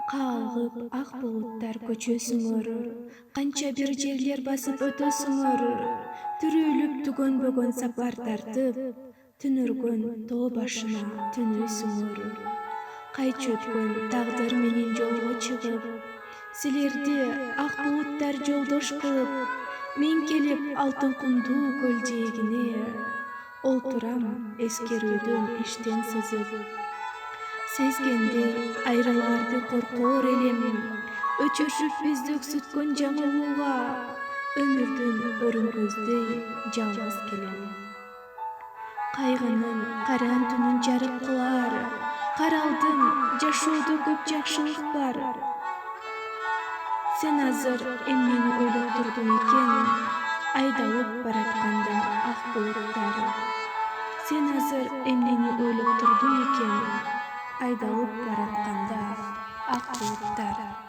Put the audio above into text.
Калгып ак булуттар көчөсүңөр, канча бир жерлер басып өтөсүңөр, түрүлүп түгөнбөгөн сапар тартып, түнөргөн тоо башына түнөсүңөр. Кайчы өткөн тагдыр менен жолго чыгып, силерди ак булуттар жолдош кылып, мен келип алтын кумдуу көл жээгине олтурам эскерүүдөн иштен сызып. Сезгендей айрылаарды коркоор элем, өчөшүп бизди өксүткөн жаңылууга, өмүрдүн өрүңкөздөй жалгыз келем. Кайгынын караан түнүн жарык кылар, каралдым жашоодо көп жакшылык бар. Сен азыр эмнени ойлоп турдуң экен, айдалып баратканда ак булуттар. Сен азыр эмнени ойлоп турдуң экен, айдалып баратканда ак булуттар.